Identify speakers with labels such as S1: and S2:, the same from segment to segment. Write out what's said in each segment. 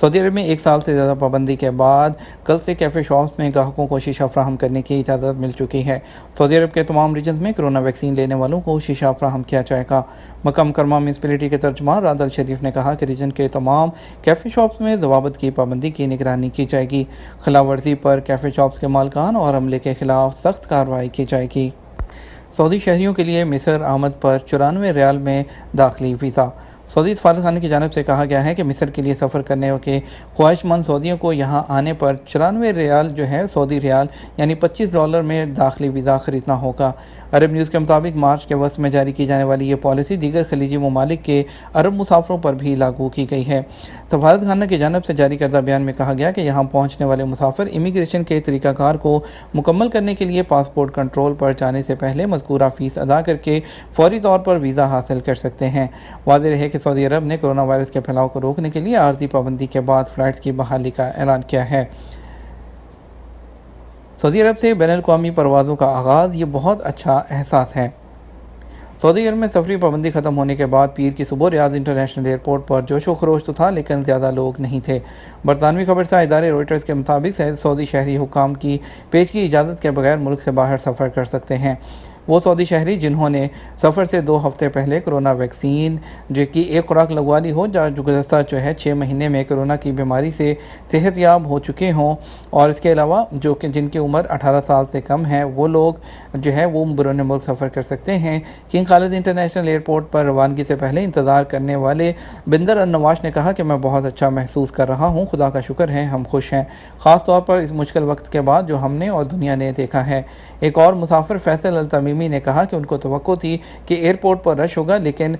S1: سعودی عرب میں 1 سال سے زیادہ پابندی کے بعد کل سے کیفے شاپس میں گاہکوں کو شیشہ فراہم کرنے کی اجازت مل چکی ہے۔ سعودی عرب کے تمام ریجنز میں کرونا ویکسین لینے والوں کو شیشہ فراہم کیا جائے گا۔ مکہ مکرمہ میونسپلٹی کے ترجمان راد الشریف نے کہا کہ ریجن کے تمام کیفے شاپس میں ضوابط کی پابندی کی نگرانی کی جائے گی۔ خلاف ورزی پر کیفے شاپس کے مالکان اور عملے کے خلاف سخت کارروائی کی جائے گی۔ سعودی شہریوں کے لیے مصر آمد پر 94 ریال میں داخلی ویزا۔ سعودی سفارت خانے کی جانب سے کہا گیا ہے کہ مصر کے لیے سفر کرنے کے خواہش مند سعودیوں کو یہاں آنے پر 94 ریال سعودی ریال یعنی $25 میں داخلی ویزا خریدنا ہوگا۔ عرب نیوز کے مطابق مارچ کے وسط میں جاری کی جانے والی یہ پالیسی دیگر خلیجی ممالک کے عرب مسافروں پر بھی لاگو کی گئی ہے۔ سفارت خانہ کی جانب سے جاری کردہ بیان میں کہا گیا کہ یہاں پہنچنے والے مسافر امیگریشن کے طریقہ کار کو مکمل کرنے کے لیے پاسپورٹ کنٹرول پر جانے سے پہلے مذکورہ فیس ادا کر کے فوری طور پر ویزا حاصل کر سکتے ہیں۔ واضح رہے کہ سعودی عرب نے کرونا وائرس کے پھیلاؤ کو روکنے کے لیے عارضی پابندی کے بعد فلائٹس کی بحالی کا اعلان کیا ہے۔ سعودی عرب سے بین الاقوامی پروازوں کا آغاز یہ بہت اچھا احساس ہے۔ سعودی عرب میں سفری پابندی ختم ہونے کے بعد پیر کی صبح ریاض انٹرنیشنل ایئرپورٹ پر جوش و خروش تو تھا، لیکن زیادہ لوگ نہیں تھے۔ برطانوی خبرساز ادارے روئٹرز کے مطابق سعودی شہری حکام کی پیشگی اجازت کے بغیر ملک سے باہر سفر کر سکتے ہیں۔ وہ سعودی شہری جنہوں نے سفر سے 2 ہفتے پہلے کرونا ویکسین کی ایک خوراک لگوا لی ہو، جو گزشتہ 6 مہینے میں کرونا کی بیماری سے صحت یاب ہو چکے ہوں، اور اس کے علاوہ جن کی عمر 18 سال سے کم ہے، وہ لوگ وہ بیرون ملک سفر کر سکتے ہیں۔ کنگ خالد انٹرنیشنل ایئرپورٹ پر روانگی سے پہلے انتظار کرنے والے بندر النواش نے کہا کہ میں بہت اچھا محسوس کر رہا ہوں، خدا کا شکر ہے، ہم خوش ہیں، خاص طور پر اس مشکل وقت کے بعد جو ہم نے اور دنیا نے دیکھا ہے۔ ایک اور مسافر فیصل التمیمی نے کہا کہ ان کو توقع تھی کہ ایئرپورٹ پر رش ہوگا، لیکن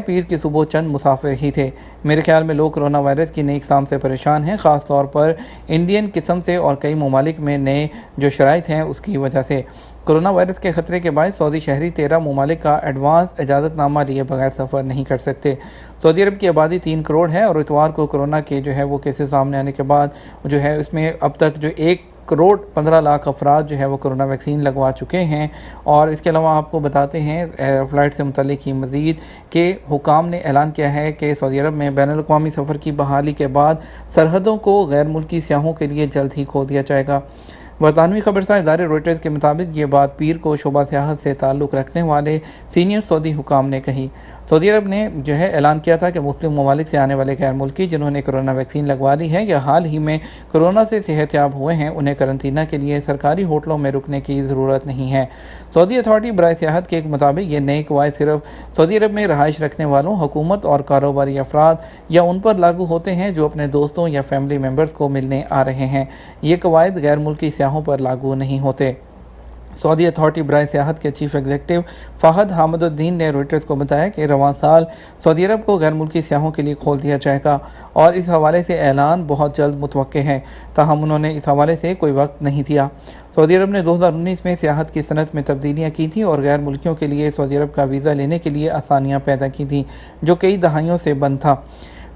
S1: پیر کی صبح چند مسافر ہی تھے۔ میرے خیال میں لوگ کرونا وائرس کی نئی اقسام سے پریشان ہیں، خاص طور پر انڈین قسم سے، اور کئی ممالک میں نئے شرائط ہیں اس کی وجہ سے۔ کرونا وائرس کے خطرے کے باعث سعودی شہری 13 ممالک کا ایڈوانس اجازت نامہ لیے بغیر سفر نہیں کر سکتے۔ سعودی عرب کی آبادی 3 کروڑ ہے، اور اتوار کو کرونا کے وہ کیسز سامنے آنے کے بعد اس میں اب تک 1 کروڑ 15 لاکھ افراد وہ کرونا ویکسین لگوا چکے ہیں۔ اور اس کے علاوہ آپ کو بتاتے ہیں فلائٹ سے متعلق ہی مزید کہ حکام نے اعلان کیا ہے کہ سعودی عرب میں بین الاقوامی سفر کی بحالی کے بعد سرحدوں کو غیر ملکی سیاحوں کے لیے جلد ہی کھول دیا جائے گا۔ برطانوی خبرساز ادارے روئٹرز کے مطابق یہ بات پیر کو شعبہ سیاحت سے تعلق رکھنے والے سینئر سعودی حکام نے کہی۔ سعودی عرب نے اعلان کیا تھا کہ مسلم ممالک سے آنے والے غیر ملکی جنہوں نے کرونا ویکسین لگوا لی ہے یا حال ہی میں کرونا سے صحت یاب ہوئے ہیں، انہیں قرنطینہ کے لیے سرکاری ہوٹلوں میں رکنے کی ضرورت نہیں ہے۔ سعودی اتھارٹی برائے سیاحت کے مطابق یہ نئے قواعد صرف سعودی عرب میں رہائش رکھنے والوں، حکومت اور کاروباری افراد یا ان پر لاگو ہوتے ہیں جو اپنے دوستوں یا فیملی ممبرز کو ملنے آ رہے ہیں۔ یہ قواعد غیر ملکی سیاحوں پر لاگو نہیں ہوتے۔ سعودی اتھارٹی برائے سیاحت کے چیف ایگزیکٹو فہد حامد الدین نے روئٹرز کو بتایا کہ رواں سال سعودی عرب کو غیر ملکی سیاحوں کے لیے کھول دیا جائے گا، اور اس حوالے سے اعلان بہت جلد متوقع ہے، تاہم انہوں نے اس حوالے سے کوئی وقت نہیں دیا۔ سعودی عرب نے 2019 میں سیاحت کی صنعت میں تبدیلیاں کی تھیں اور غیر ملکیوں کے لیے سعودی عرب کا ویزا لینے کے لیے آسانیاں پیدا کی تھیں، جو کئی دہائیوں سے بند تھا۔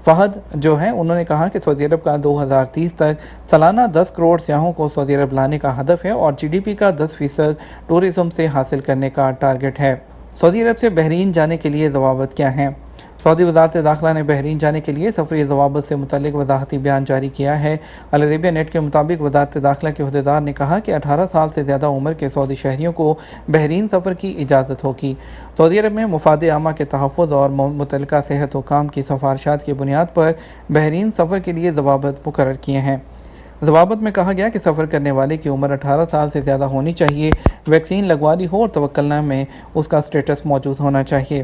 S1: فہد انہوں نے کہا کہ سعودی عرب کا 2030 تک سالانہ 10 کروڑ سیاحوں کو سعودی عرب لانے کا ہدف ہے، اور GDP کا 10% ٹورزم سے حاصل کرنے کا ٹارگٹ ہے۔ سعودی عرب سے بحرین جانے کے لیے ضوابط کیا ہیں؟ سعودی وزارت داخلہ نے بحرین جانے کے لیے سفری ضوابط سے متعلق وضاحتی بیان جاری کیا ہے۔ العربیہ نیٹ کے مطابق وزارت داخلہ کے عہدیدار نے کہا کہ 18 سال سے زیادہ عمر کے سعودی شہریوں کو بحرین سفر کی اجازت ہوگی۔ سعودی عرب میں مفاد عامہ کے تحفظ اور متعلقہ صحت حکام کی سفارشات کی بنیاد پر بحرین سفر کے لیے ضوابط مقرر کیے ہیں۔ ضوابط میں کہا گیا کہ سفر کرنے والے کی عمر 18 سال سے زیادہ ہونی چاہیے، ویکسین لگوا لی ہو اور توکلنامے میں اس کا سٹیٹس موجود ہونا چاہیے۔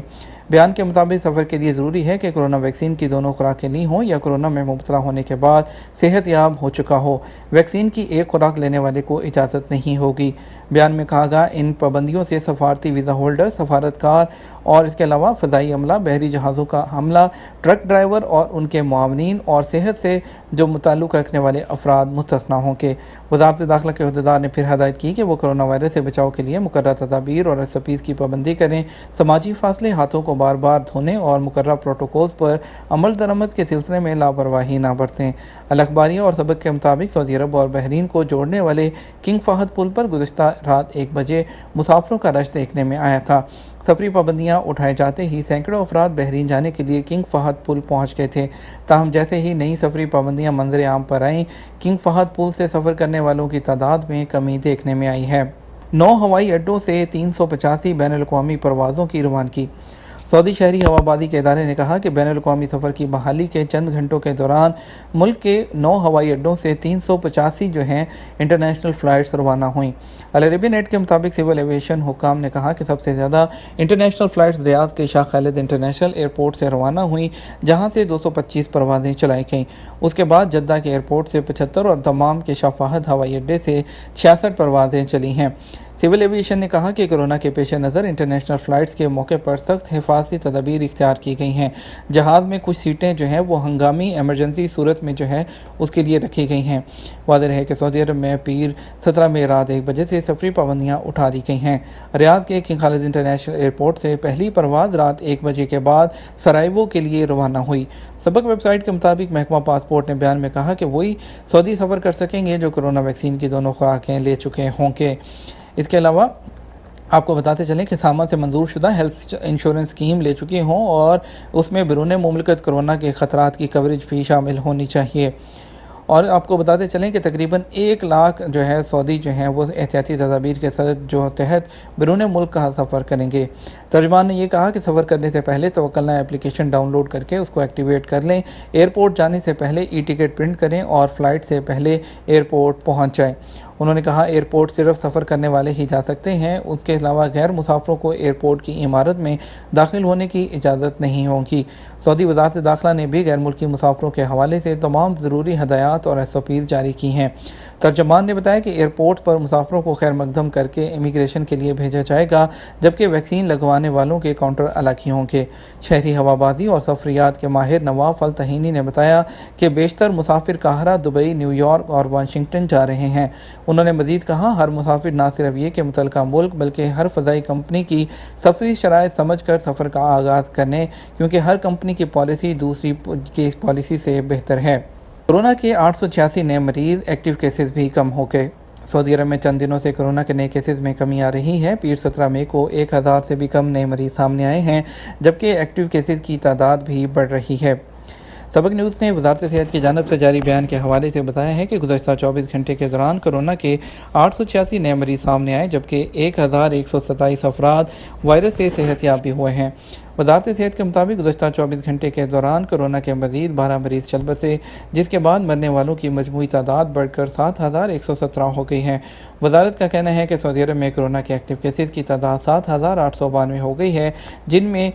S1: بیان کے مطابق سفر کے لیے ضروری ہے کہ کرونا ویکسین کی دونوں خوراکیں لی ہوں یا کرونا میں مبتلا ہونے کے بعد صحت یاب ہو چکا ہو۔ ویکسین کی ایک خوراک لینے والے کو اجازت نہیں ہوگی۔ بیان میں کہا گیا ان پابندیوں سے سفارتی ویزا ہولڈر، سفارتکار اور اس کے علاوہ فضائی عملہ، بحری جہازوں کا عملہ، ٹرک ڈرائیور اور ان کے معاونین اور صحت سے تعلق رکھنے والے افراد مستثنیٰ ہوں گے۔ وزارت داخلہ کے عہدیدار نے پھر ہدایت کی کہ وہ کرونا وائرس سے بچاؤ کے لیے مقررہ تدابیر اور SOPs کی پابندی کریں، سماجی فاصلے، ہاتھوں کو بار بار دھونے اور مقررہ پروٹوکولز پر عمل درآمد کے سلسلے میں لاپرواہی نہ برتیں۔ الاخباریہ اور سبق کے مطابق سعودی عرب اور بحرین کو جوڑنے والے کنگ فہد پل پر گزشتہ رات 1 بجے مسافروں کا رش دیکھنے میں آیا تھا۔ سفری پابندیاں اٹھائے جاتے ہی سینکڑوں افراد بحرین جانے کے لیے کنگ فہد پل پہنچ گئے تھے، تاہم جیسے ہی نئی سفری پابندیاں منظر عام پر آئیں، کنگ فہد پل سے سفر کرنے والوں کی تعداد میں کمی دیکھنے میں آئی ہے۔ 9 ہوائی اڈوں سے 385 بین الاقوامی پروازوں کی روانگی۔ سعودی شہری ہوابازی کے ادارے نے کہا کہ بین الاقوامی سفر کی بحالی کے چند گھنٹوں کے دوران ملک کے 9 ہوائی اڈوں سے 385 انٹرنیشنل فلائٹس روانہ ہوئیں۔ العربیہ نیٹ کے مطابق سول ایویشن حکام نے کہا کہ سب سے زیادہ انٹرنیشنل فلائٹس ریاض کے شاہ خالد انٹرنیشنل ایئرپورٹ سے روانہ ہوئیں، جہاں سے 225 پروازیں چلائی گئیں۔ اس کے بعد جدہ کے ایئرپورٹ سے 75 اور دمام کے شاہ فہد ہوائی اڈے سے 66 پروازیں چلی ہیں۔ سول ایویشن نے کہا کہ کورونا کے پیش نظر انٹرنیشنل فلائٹس کے موقع پر سخت حفاظتی تدابیر اختیار کی گئی ہیں۔ جہاز میں کچھ سیٹیں وہ ہنگامی ایمرجنسی صورت میں اس کے لیے رکھی گئی ہیں۔ واضح ہے کہ سعودی عرب میں پیر 17 مئی رات 1 بجے سے سفری پابندیاں اٹھا دی گئی ہیں۔ ریاض کے کنگ خالد انٹرنیشنل ایئرپورٹ سے پہلی پرواز رات 1 بجے کے بعد سرائیوو کے لیے روانہ ہوئی۔ سبق ویب سائٹ کے مطابق محکمہ پاسپورٹ نے بیان میں کہا کہ وہی سعودی سفر کر سکیں گے جو کورونا ویکسین کی دونوں خوراکیں لے چکے ہوں گے۔ اس کے علاوہ آپ کو بتاتے چلیں کہ سامان سے منظور شدہ ہیلتھ انشورنس اسکیم لے چکے ہوں اور اس میں بیرون مملکت کورونا کے خطرات کی کوریج بھی شامل ہونی چاہیے۔ اور آپ کو بتاتے چلیں کہ تقریباً 1 لاکھ سعودی وہ احتیاطی تدابیر کے تحت بیرون ملک کا سفر کریں گے۔ ترجمان نے یہ کہا کہ سفر کرنے سے پہلے توکلنا ایپلیکیشن ڈاؤن لوڈ کر کے اس کو ایکٹیویٹ کر لیں، ایئرپورٹ جانے سے پہلے ای ٹکٹ پرنٹ کریں اور فلائٹ سے پہلے ایئرپورٹ پہنچ جائیں۔ انہوں نے کہا ایئرپورٹ صرف سفر کرنے والے ہی جا سکتے ہیں، اس کے علاوہ غیر مسافروں کو ایئرپورٹ کی عمارت میں داخل ہونے کی اجازت نہیں ہوگی۔ سعودی وزارت داخلہ نے بھی غیر ملکی مسافروں کے حوالے سے تمام ضروری ہدایات اور SOPs جاری کی ہیں۔ ترجمان نے بتایا کہ ایئرپورٹ پر مسافروں کو خیر مقدم کر کے امیگریشن کے لیے بھیجا جائے گا، جبکہ ویکسین لگوانے والوں کے کاؤنٹر الگ ہی ہوں گے۔ شہری ہوابازی اور سفریات کے ماہر نواف التہینی نے بتایا کہ بیشتر مسافر قاہرہ، دبئی، نیو یارک اور واشنگٹن جا رہے ہیں۔ انہوں نے مزید کہا ہر مسافر نہ صرف یہ کہ متعلقہ ملک بلکہ ہر فضائی کمپنی کی سفری شرائط سمجھ کر سفر کا آغاز کریں، کیونکہ ہر کمپنی کی پالیسی دوسری کی پالیسی سے بہتر ہے۔ کورونا کے 886 نئے مریض، ایکٹیو کیسز بھی کم ہو گئے۔ سعودی عرب میں چند دنوں سے کورونا کے نئے کیسز میں کمی آ رہی ہے۔ پیر 17 مئی کو 1000 سے بھی کم نئے مریض سامنے آئے ہیں، جبکہ ایکٹیو کیسز کی تعداد بھی بڑھ رہی ہے۔ سبق نیوز نے وزارت صحت کی جانب سے جاری بیان کے حوالے سے بتایا ہے کہ گزشتہ 24 گھنٹے کے دوران کورونا کے 886 نئے مریض سامنے آئے، جبکہ 1127 افراد وائرس سے صحت یاب بھی ہوئے ہیں۔ وزارت صحت کے مطابق گزشتہ 24 گھنٹے کے دوران کورونا کے مزید 12 مریض چل بسے، جس کے بعد مرنے والوں کی مجموعی تعداد بڑھ کر 7117 ہو گئی ہے۔ وزارت کا کہنا ہے کہ سعودی عرب میں کورونا کے ایکٹیو کیسز کی تعداد 7892 ہو گئی ہے، جن میں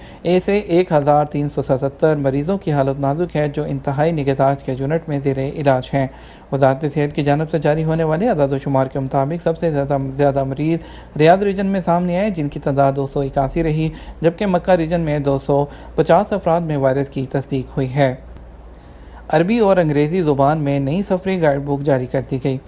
S1: سے 1377 مریضوں کی حالت نازک ہے جو انتہائی نگہداشت کے یونٹ میں زیر علاج ہیں۔ وزارت صحت کی جانب سے جاری ہونے والے اعداد و شمار کے مطابق سب سے زیادہ مریض ریاض ریجن میں سامنے آئے، جن کی تعداد 281 رہی، جبکہ مکہ ریجن میں 250 افراد میں وائرس کی تصدیق ہوئی ہے۔ عربی اور انگریزی زبان میں نئی سفری گائیڈ بک جاری کر دی گئی۔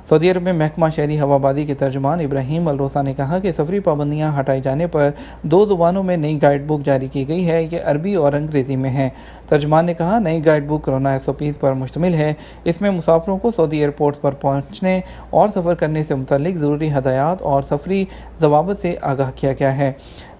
S1: سعودی عرب میں محکمہ شہری ہوابازی کے ترجمان ابراہیم الروسا نے کہا کہ سفری پابندیاں ہٹائے جانے پر 2 زبانوں میں نئی گائیڈ بک جاری کی گئی ہے، یہ عربی اور انگریزی میں ہے۔ ترجمان نے کہا نئی گائیڈ بک کورونا SOPs پر مشتمل ہے۔ اس میں مسافروں کو سعودی ایئرپورٹس پر پہنچنے اور سفر کرنے سے متعلق ضروری ہدایات اور سفری ضوابط سے آگاہ کیا گیا ہے۔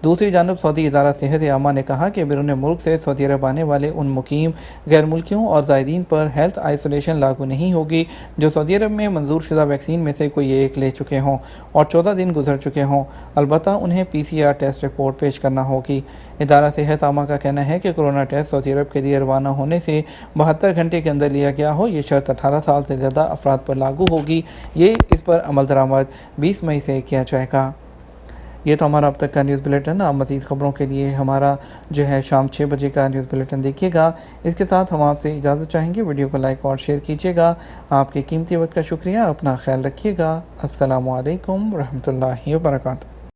S1: دوسری جانب سعودی ادارہ صحت عامہ نے کہا کہ بیرون ملک سے سعودی عرب آنے والے ان مقیم غیر ملکیوں اور زائرین پر ہیلتھ آئسولیشن لاگو نہیں ہوگی جو سعودی عرب میں منظور شدہ ویکسین میں سے کوئی ایک لے چکے ہوں اور 14 دن گزر چکے ہوں، البتہ انہیں PCR ٹیسٹ رپورٹ پیش کرنا ہوگی۔ ادارہ صحت عامہ کا کہنا ہے کہ کورونا ٹیسٹ سعودی عرب کے لیے روانہ ہونے سے 72 گھنٹے کے اندر لیا گیا ہو، یہ شرط 18 سال سے زیادہ افراد پر لاگو ہوگی۔ اس پر عمل درآمد 20 مئی سے کیا جائے گا۔ یہ تو ہمارا اب تک کا نیوز بلیٹن۔ آپ مزید خبروں کے لیے ہمارا شام 6 بجے کا نیوز بلیٹن دیکھیے گا۔ اس کے ساتھ ہم آپ سے اجازت چاہیں گے، ویڈیو کو لائک اور شیئر کیجیے گا۔ آپ کے قیمتی وقت کا شکریہ، اپنا خیال رکھیے گا۔ السلام علیکم ورحمۃ اللہ وبرکاتہ۔